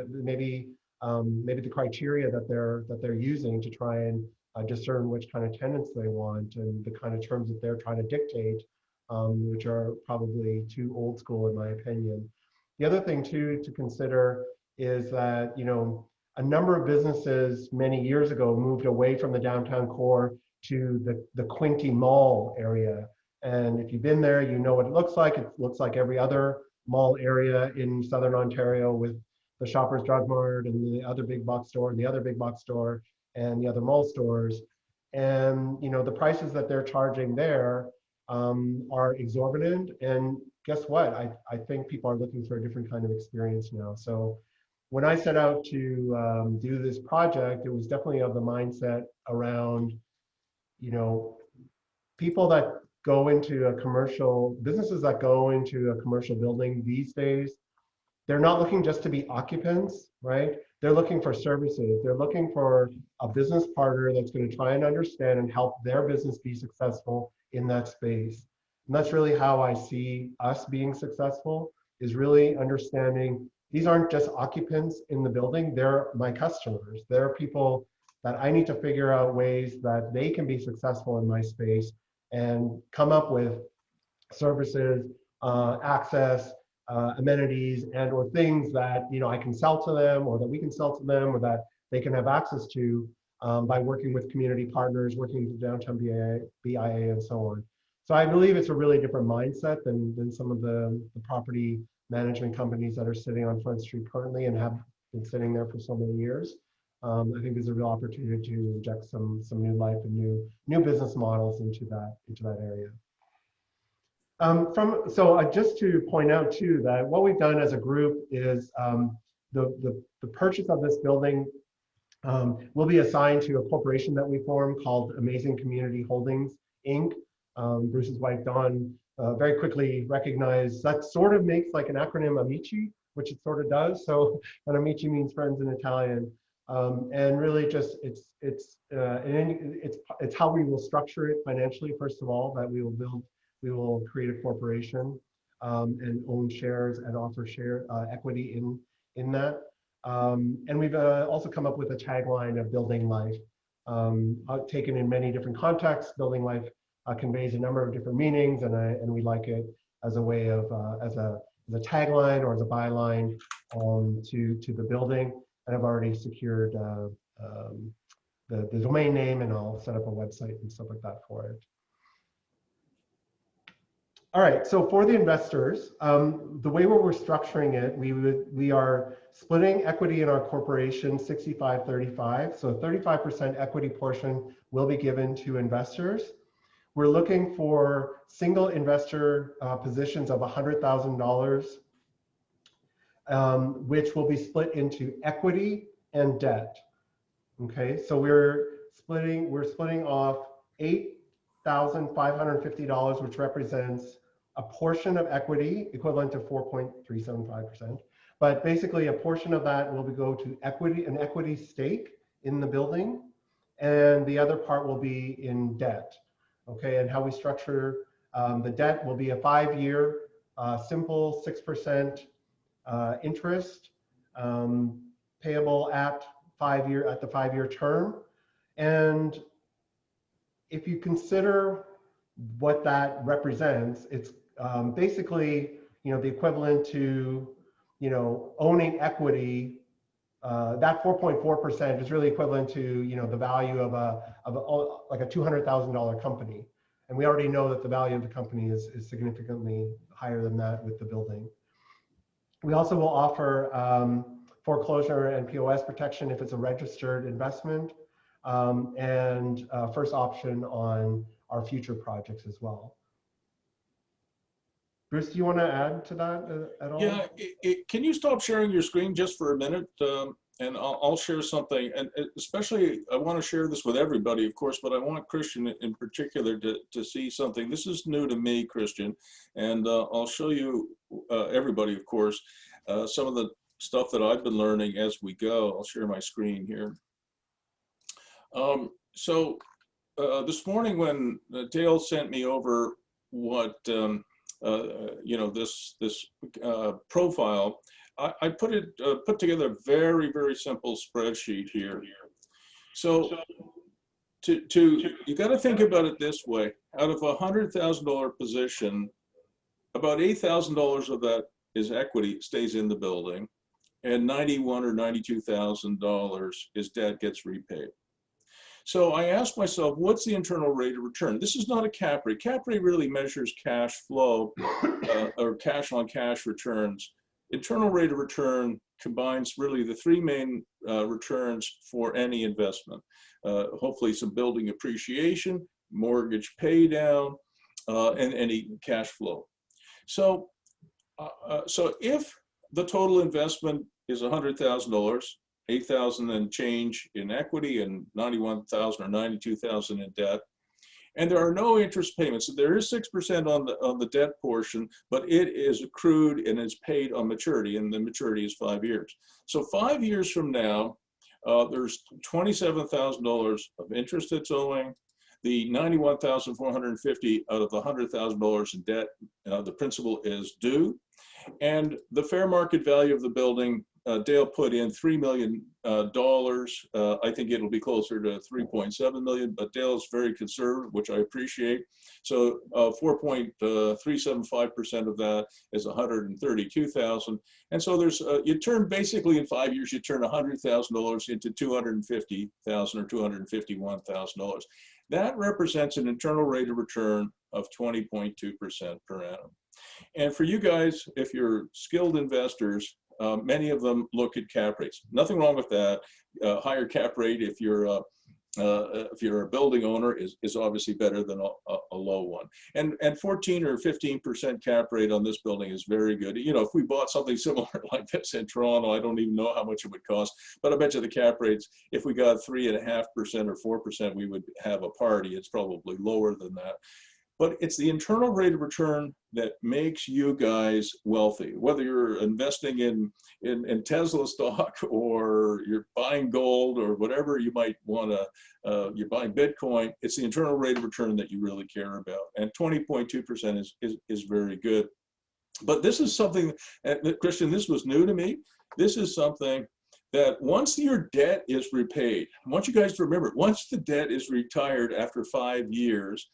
maybe the criteria that they're using to try and discern which kind of tenants they want, and the kind of terms that they're trying to dictate, which are probably too old school in my opinion. The other thing too to consider is that a number of businesses many years ago moved away from the downtown core to the Quinte Mall area. And if you've been there, you know what it looks like. It looks like every other mall area in Southern Ontario, with the Shoppers Drug Mart and the other big box store and the other big box store and the other mall stores. And the prices that they're charging there are exorbitant. And guess what? I think people are looking for a different kind of experience now. So when I set out to do this project, it was definitely of the mindset around, people that go into businesses that go into a commercial building these days, they're not looking just to be occupants, right? They're looking for services. They're looking for a business partner that's going to try and understand and help their business be successful in that space. And that's really how I see us being successful, is really understanding these aren't just occupants in the building, they're my customers. They're people that I need to figure out ways that they can be successful in my space, and come up with services, access, amenities, and or things that I can sell to them, or that we can sell to them, or that they can have access to by working with community partners, working with the downtown BIA, and so on. So I believe it's a really different mindset than some of the property management companies that are sitting on Front Street currently and have been sitting there for so many years. I think there's a real opportunity to inject some new life and new business models into that area. So just to point out too, that what we've done as a group is the purchase of this building will be assigned to a corporation that we formed called aMAZing Community Holdings, Inc. Bruce's wife, Dawn, very quickly recognized that sort of makes like an acronym Amici, which it sort of does. So, and Amici means friends in Italian. And really just it's how we will structure it financially. First of all, that we will create a corporation and own shares and offer share equity in that. And we've also come up with a tagline of building life, taken in many different contexts. Building life conveys a number of different meanings, and we like it as a way of tagline or as a byline to the building. And I've already secured the domain name, and I'll set up a website and stuff like that for it. All right, so for the investors, the way we're structuring it, we are splitting equity in our corporation 65-35. So 35% equity portion will be given to investors. We're looking for single investor positions of $100,000, which will be split into equity and debt. Okay, so we're splitting off $8,550, which represents a portion of equity equivalent to 4.375%. But basically a portion of that will go to an equity stake in the building, and the other part will be in debt. Okay, and how we structure the debt will be a 5-year simple 6% interest payable at the 5-year term. And if you consider what that represents, it's basically, the equivalent to, owning equity. That 4.4% is really equivalent to, the value of like a $200,000 company. And we already know that the value of the company is significantly higher than that with the building. We also will offer foreclosure and POS protection if it's a registered investment, and first option on our future projects as well. Bruce, do you want to add to that at all? Yeah, can you stop sharing your screen just for a minute? And I'll share something. And especially, I want to share this with everybody, of course, but I want Christian in particular to see something. This is new to me, Christian, and I'll show you, everybody, of course, some of the stuff that I've been learning as we go. I'll share my screen here. So this morning when Dale sent me over what, this profile, I put together a very, very simple spreadsheet here. So you got to think about it this way. Out of a $100,000 position, about $8,000 of that is equity, stays in the building, and $91,000 or $92,000 is debt, gets repaid. So I asked myself, what's the internal rate of return? This is not a cap rate. Cap rate really measures cash flow or cash on cash returns. Internal rate of return combines really the three main returns for any investment. Hopefully some building appreciation, mortgage pay down, and any cash flow. So, if the total investment is $100,000, 8,000 and change in equity and 91,000 or 92,000 in debt, and there are no interest payments. So there is 6% on the debt portion, but it is accrued and is paid on maturity, and the maturity is 5 years. So 5 years from now, there's $27,000 of interest that's owing. The $91,450 out of the $100,000 in debt, the principal is due, and the fair market value of the building, Dale put in $3 million. I think it'll be closer to 3.7 million, but Dale's very conservative, which I appreciate. So 4.375% of that is 132,000. And so there's, you turn basically in 5 years, you turn $100,000 into $250,000 or $251,000. That represents an internal rate of return of 20.2% per annum. And for you guys, if you're skilled investors, many of them look at cap rates. Nothing wrong with that. Higher cap rate if you're a building owner is obviously better than a low one. And 14 or 15% cap rate on this building is very good. You know, if we bought something similar like this in Toronto, I don't even know how much it would cost, but I bet you the cap rates, if we got 3.5% or 4%, we would have a party. It's probably lower than that. But it's the internal rate of return that makes you guys wealthy. Whether you're investing in Tesla stock or you're buying gold or whatever you might want to, you're buying Bitcoin, it's the internal rate of return that you really care about. And 20.2% is very good. But this is something, Christian, this was new to me. This is something that once your debt is repaid, I want you guys to remember, once the debt is retired after 5 years,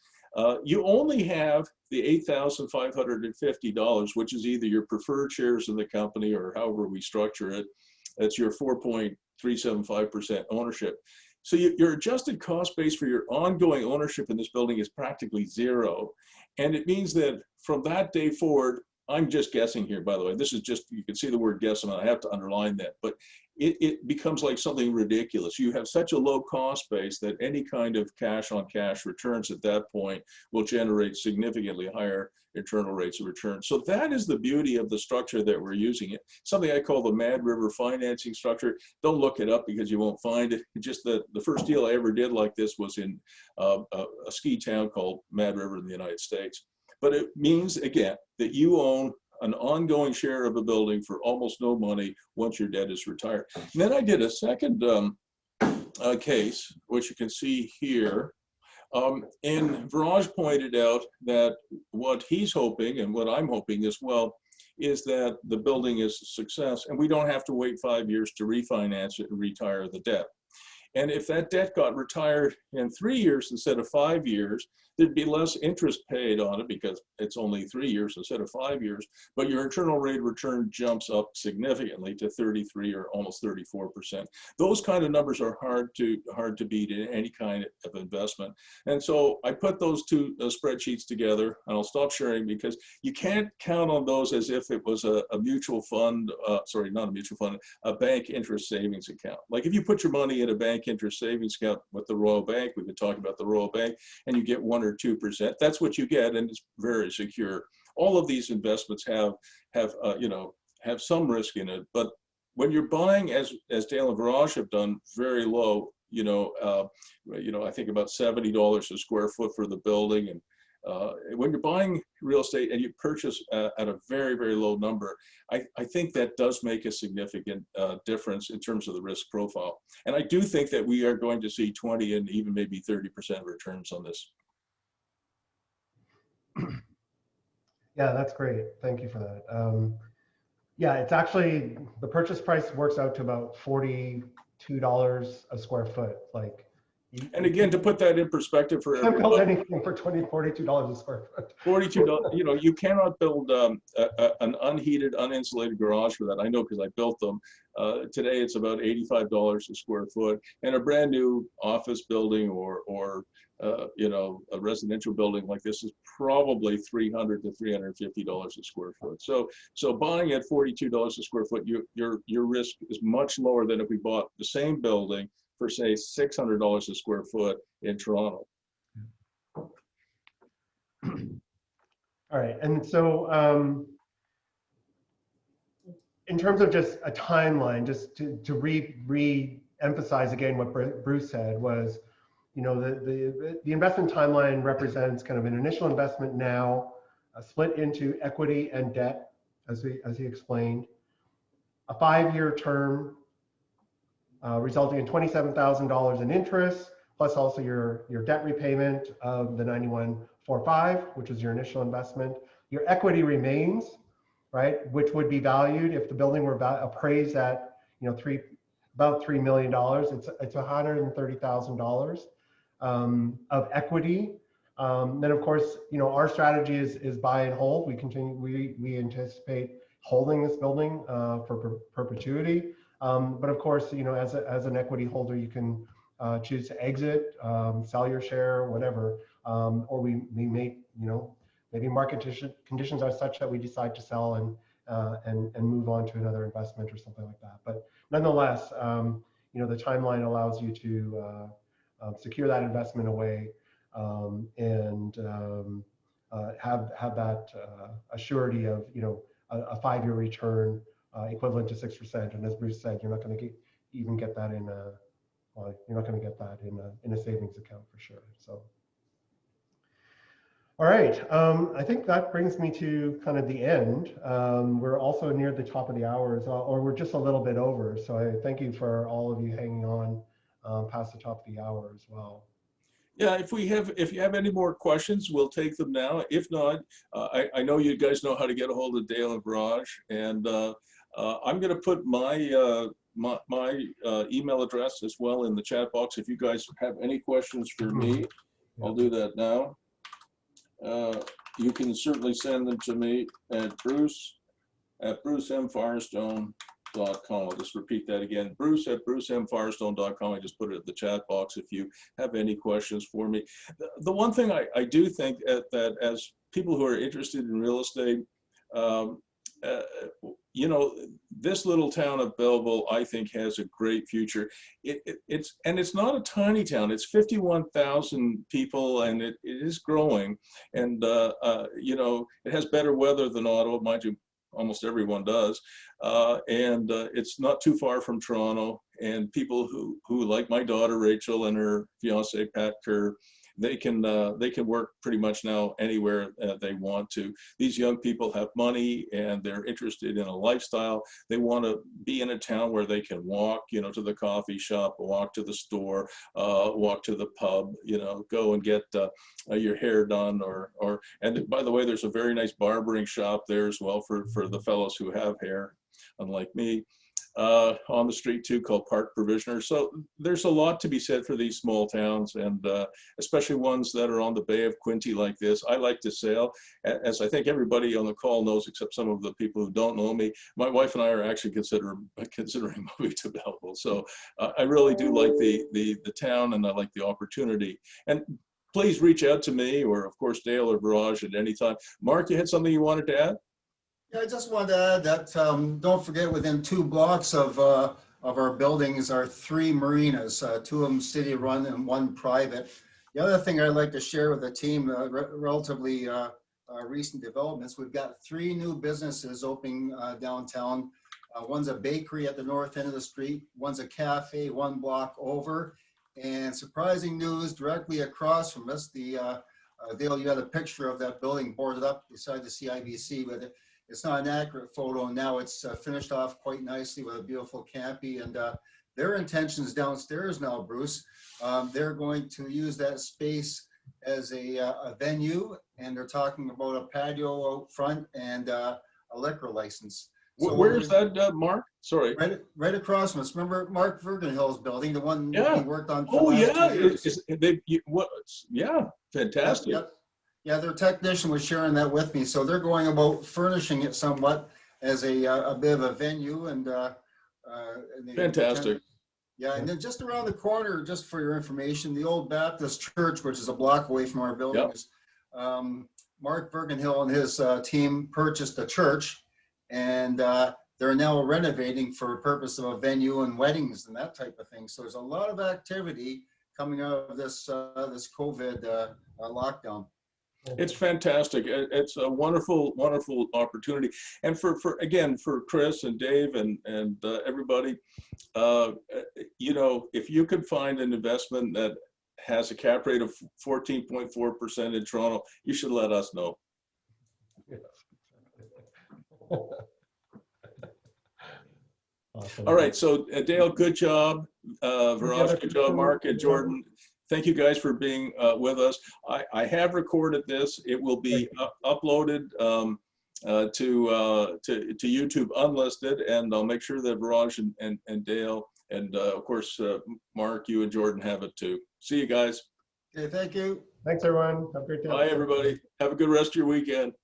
you only have the $8,550, which is either your preferred shares in the company or however we structure it. That's your 4.375% ownership. So your adjusted cost base for your ongoing ownership in this building is practically zero. And it means that from that day forward, I'm just guessing here, by the way, this is just, you can see the word guess, and I have to underline that, but it becomes like something ridiculous. You have such a low cost base that any kind of cash on cash returns at that point will generate significantly higher internal rates of return. So that is the beauty of the structure that we're using. It something I call the Mad River financing structure. Don't look it up because you won't find it. It's just that the first deal I ever did like this was in a ski town called Mad River in the United States. But it means, again, that you own an ongoing share of a building for almost no money once your debt is retired. And then I did a second case, which you can see here. And Viraj pointed out that what he's hoping, and what I'm hoping as well, is that the building is a success and we don't have to wait 5 years to refinance it and retire the debt. And if that debt got retired in 3 years instead of 5 years, there'd be less interest paid on it because it's only 3 years instead of 5 years, but your internal rate of return jumps up significantly to 33 or almost 34%. Those kind of numbers are hard to beat in any kind of investment. And so I put those two spreadsheets together, and I'll stop sharing because you can't count on those as if it was a mutual fund, sorry, not a mutual fund, a bank interest savings account. Like if you put your money in a bank interest savings account with the Royal Bank, we've been talking about the Royal Bank, and you get 1 or 2%, that's what you get, and it's very secure. All of these investments have some risk in it, but when you're buying, as Dale and Viraj have done, very low, I think about $70 a square foot for the building, and when you're buying real estate and you purchase at a very, very low number, I think that does make a significant difference in terms of the risk profile. And I do think that we are going to see 20 and even maybe 30% returns on this. Yeah, that's great. Thank you for that. Yeah, it's actually, the purchase price works out to about $42 a square foot. Like, and again, to put that in perspective for everybody, build anything for $42 a square foot. $42, you cannot build an unheated, uninsulated garage for that. I know because I built them. Today it's about $85 a square foot, and a brand new office building or a residential building like this is probably $300 to $350 a square foot. So buying at $42 a square foot, your risk is much lower than if we bought the same building for say $600 a square foot in Toronto. All right, and so in terms of just a timeline, just to re-emphasize again what Bruce said was, the investment timeline represents kind of an initial investment now, split into equity and debt, as he explained, a 5-year term, resulting in $27,000 in interest, plus also your debt repayment of the $91,450, which is your initial investment. Your equity remains, right, which would be valued if the building were appraised at about $3 million. It's $130,000 of equity. Then of course, our strategy is buy and hold. We anticipate holding this building for perpetuity. But of course, as an equity holder, you can choose to exit, sell your share, whatever, or we may, maybe market conditions are such that we decide to sell and move on to another investment or something like that. But nonetheless, the timeline allows you to secure that investment away and have that surety of a 5-year return equivalent to 6%. And as Bruce said, you're not going to even get that in a savings account for sure. So, all right, I think that brings me to kind of the end. We're also near the top of the hour, or we're just a little bit over. So I thank you for all of you hanging on past the top of the hour as well. Yeah, if you have any more questions, we'll take them now. If not, I know you guys know how to get a hold of Dale and Viraj, and I'm going to put my email address as well in the chat box. If you guys have any questions for me, I'll do that now. you can certainly send them to me at brucemfirestone.com. I'll just repeat that again, bruce@brucemfirestone.com. I just put it in the chat box if you have any questions for me. The one thing I do think that as people who are interested in real estate, you know, this little town of Belleville, I think, has a great future. It's not a tiny town. It's 51,000 people, and it is growing. And you know, it has better weather than Ottawa, mind you. Almost everyone does, and it's not too far from Toronto. And people who like my daughter Rachel and her fiance Pat Kerr, they can work pretty much now anywhere they want to. These young people have money and they're interested in a lifestyle. They want to be in a town where they can walk, you know, to the coffee shop, walk to the store, walk to the pub, you know, go and get your hair done, and by the way, there's a very nice barbering shop there as well for the fellows who have hair, unlike me. On the street too, called Park Provisioner. So there's a lot to be said for these small towns, and especially ones that are on the Bay of Quinte like this. I like to sail, as I think everybody on the call knows, except some of the people who don't know me. My wife and I are actually considering moving to Belleville. So I really do like the town, and I like the opportunity. And please reach out to me, or of course Dale or Viraj at any time. Mark, you had something you wanted to add? Yeah, I just wanted to add that don't forget, within 2 blocks of our buildings are 3 marinas, 2 of them city run and 1 private. The other thing I'd like to share with the team, relatively recent developments, we've got 3 new businesses opening downtown. One's a bakery at the north end of the street, one's a cafe 1 block over, and surprising news, directly across from us, Dale, you had a picture of that building boarded up beside the CIBC, but it's not an accurate photo. Now it's finished off quite nicely with a beautiful campy, and their intentions downstairs now, Bruce, they're going to use that space as a venue, and they're talking about a patio out front and a liquor license. So where's that, Mark? Sorry. Right across from us. Remember Mark Vergenhill's building, the one he worked on for the last 2 years. Yeah, fantastic. Yep. Yeah, their technician was sharing that with me. So they're going about furnishing it somewhat as a bit of a venue, and fantastic. Yeah, and then just around the corner, just for your information, the old Baptist church, which is a block away from our building, is, Mark Vergenhill and his team purchased a church, and they're now renovating for the purpose of a venue and weddings and that type of thing. So there's a lot of activity coming out of this this COVID lockdown. It's fantastic. It's a wonderful, wonderful opportunity. And for Chris and Dave and everybody, you know, if you could find an investment that has a cap rate of 14.4% in Toronto, you should let us know. Awesome. All right. So Dale, good job. Viraj, good job. Mark and Jordan. Thank you guys for being with us. I have recorded this. It will be uploaded to YouTube unlisted, and I'll make sure that Viraj and Dale and of course Mark, you and Jordan have it too. See you guys. Okay, thank you. Thanks everyone. Have a great day. Bye everybody. Have a good rest of your weekend.